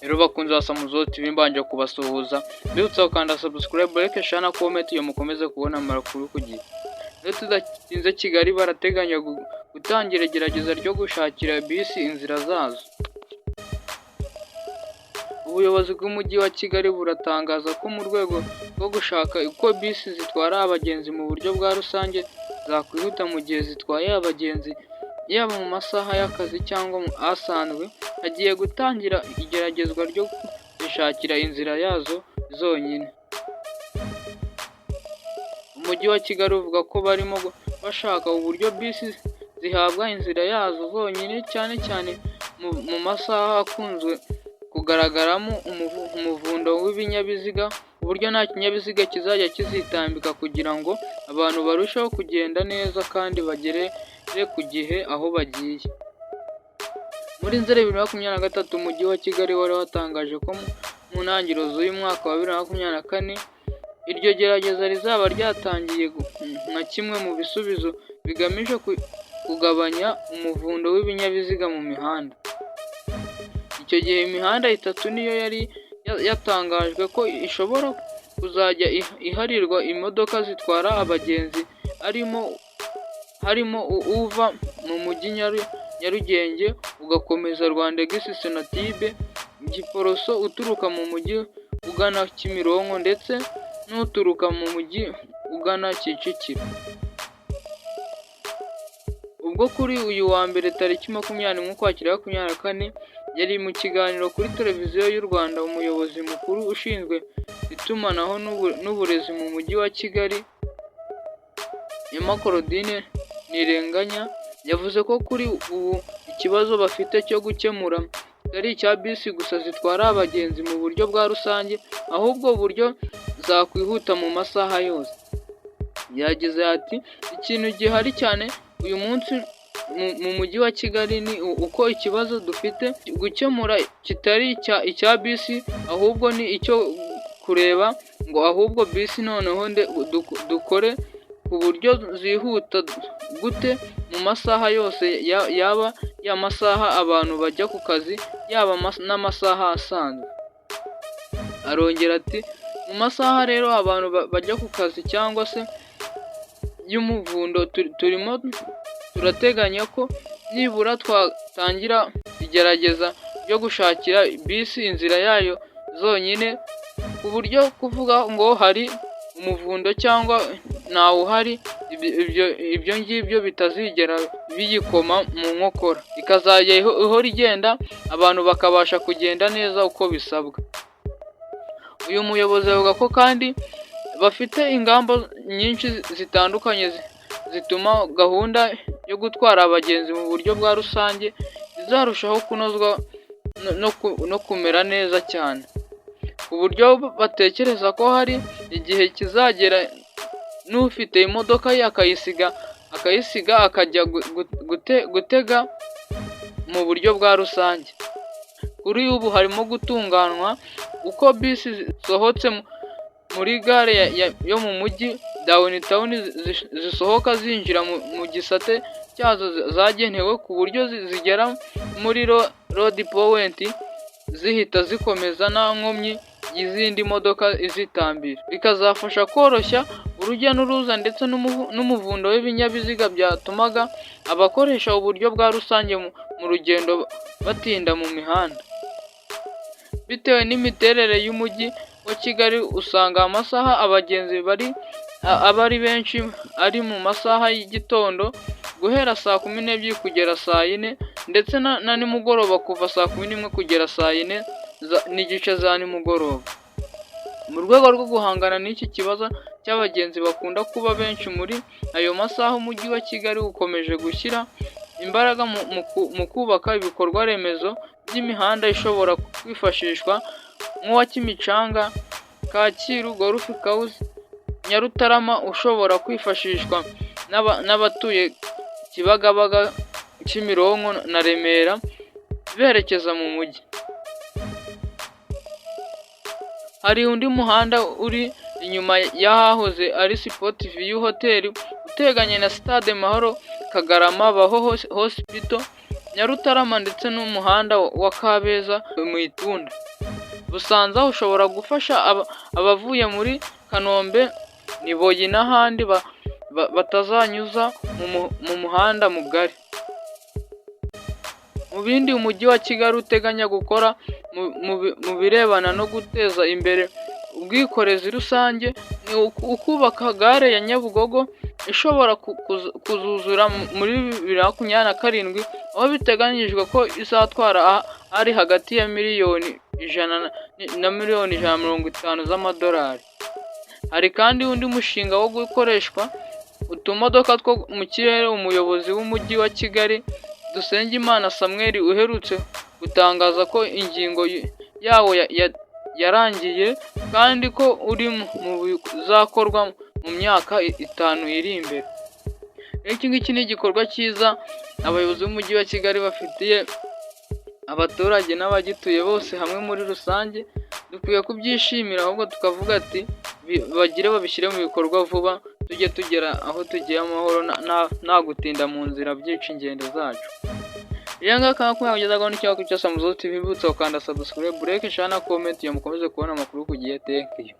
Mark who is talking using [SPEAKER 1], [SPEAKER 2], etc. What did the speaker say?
[SPEAKER 1] Rero bakunze wa Samuzo TV mbanje kubasuhuza mbibutsa gukanda subscribe, like, share na comment iyo mukomeze kubona amakuru ku gihe. Rero tudatinze Kigali barateganya gutangira igerageza ryo gushakira bisi inzira zazo. Ubuyobozi bw'umujyi wa Kigali buratangaza ko mu rwego rwo gushaka uko bisi zitwara abagenzi mu buryo bwa rusange zakwihuta mu gihe zitwaye abagenzi yaba mu masaha y'akazi cyangwa asanzwe, hagiye gutangira igeragezwa ryo gushakira inzira yazo zonyine. Umujyi wa Kigali uvuga ko barimo bashaka uburyo bisi zihabwa inzira yazo zonyine, cyane cyane mu masaha akunzwe kugaragaramo umuvundo w'ibinyabiziga, uburyo nta kinyabiziga kizajya kizitambika kugira ngo abantu barusheho kugenda neza kandi bagere ku gihe aho bagiye. Muri Nzeri 2023 umujyi wa Kigali wari watangaje ko mu ntangiriro z'uyu mwaka wa 2024 iryo gerageza rizaba ryatangiye nka kimwe mu bisubizo bigamije kugabanya umuvundo w'ibinyabiziga mu mihanda. Icyo gihe imihanda itatu niyo yari yatangajwe ko ishobora kuzajya iharirwa imodoka zitwara abagenzi, harimo uva mu mujyi Nyarugenge ugakomeza Rwandexi Sonatube, Giporoso uturuka mu mujyi ugana Kimironko ndetse n'uturuka mu mujyi ugana Kicukiro. Ubwo kuri uyu wa mbere tariki 20 Ukwakira 2024 yari mu kiganiro kuri televiziyo y'u Rwanda, umuyobozi mukuru ushinzwe itumanaho n'uburezi mu mujyi wa Kigali Emma Claudine Nirenganya yavuze ko kuri ubu ikibazo bafite cyo gukemura ari icya bisi gusa zitwara abagenzi mu buryo bwa rusange, ahubwo buryo zakwihuta mu masaha yose. Yagize ati ikintu gihari cyane uyu munsi mu mujyi wa Kigali ni uko ikibazo dufite gukemura kitari icya bisi, ahubwo ni icyo kureba ngo ahubwo bisi noneho dukore ku buryo zihuta gute mu masaha yose, yaba y'amasaha abantu bajya ku kazi yaba n'amasaha asanzwe. Arongera ati mu masaha rero abantu bajya ku kazi cyangwa se y'umuvundo turimo turateganya ko nibura twatangira igerageza ryo gushakira bisi inzira yayo zonyine, ku buryo kuvuga ngo hari umuvundo cyangwa ntawo uhari ibyo ngibyo bitazigera biyikoma mu nkokora, ikazajya ihora igenda abantu bakabasha kugenda neza uko bisabwa. Uyu muyobozi avuga ko kandi bafite ingamba nyinshi zitandukanye zituma gahunda yo gutwara abagenzi mu buryo bwa rusange izarushaho kunozwa no kumera neza cyane, ku buryo batekereza ko hari igihe kizagera n'ufite imodoka ye akayisiga akajya gutega mu buryo bwa rusange. Kuri ubu harimo gutunganywa uko bisi zisohotse muri gare yo mu mujyi downtown zisohoka zinjira mu gisate cyazo zagenewe, ku buryo zigera muri road point zihita zikomeza nta nkomyi y'izindi modoka izitambira, bikazafasha koroshya urujya n'uruza ndetse n'umuvundo w'ibinyabiziga byatumaga abakoresha uburyo bwa rusange mu rugendo batinda mu mihanda. Bitewe n'imiterere y'umujyi wa Kigali usanga amasaha abagenzi abari benshi ari mu masaha y'igitondo guhera saa 12 kugera saa 4 ndetse na nimugoroba kuva saa 11 kugera saa 4 n'igice za nimugoroba. Mu rwego rwo guhangana n'iki kibazo cy'abagenzi bakunda kuba benshi muri ayo masaha, umujyi wa Kigali ukomeje gushyira imbaraga mu kubaka ibikorwa remezo by'imihanda ishobora kwifashishwa nk'uwa Kimicanga, Kacyiru, Golf House, Nyarutarama ushobora kwifashishwa n'abatuye Kibagabaga, Kimironko na Remera berekeza mu mujyi. Hari undi muhanda uri inyuma y'ahahoze ari Sport View Hotel uteganye na Stade Mahoro Kagarama Baho Hospital Nyarutarama ndetse n'umuhanda wa Kabeza mu Itunda. Busanza ushobora gufasha abavuye muri Kanombe, Niboyi n'ahandi batazanyuza mu muhanda mugari. Mu bindi umujyi wa Kigali uteganya gukora mu birebana no guteza imbere ubwikorezi rusange ni ukubaka gare ya Nyabugogo ishobora kuzuzura muri 2027, aho biteganyijwe ko izatwara ari hagati ya miliyoni 100 na miliyoni 150 z'amadolari. Hari kandi undi mushinga wo gukoreshwa utumodoka two mu kirere. Umuyobozi w'umujyi wa Kigali Dusengimana Samuel uherutse gutangaza ko ingingo yawo yarangiye kandi ko uri mu bizakorwa mu myaka 5 iri imbere. Iki ngiki ni igikorwa cyiza abayobozi b'umujyi wa Kigali bafitiye abaturage n'abagituye bose hamwe muri rusange. Dukwiye kubyishimira, ahubwo tukavuga ati babishyire mu bikorwa vuba, tujye tugera aho tugiye amahoro nta gutinda mu nzira byica ingendo zacu. Iyo ngaka kuyagezaho n'icyako cyose Muzo TV, bibutsa ukanda subscribe, like, share na comment, mukomeze kubona amakuru ku gihe. Thank you.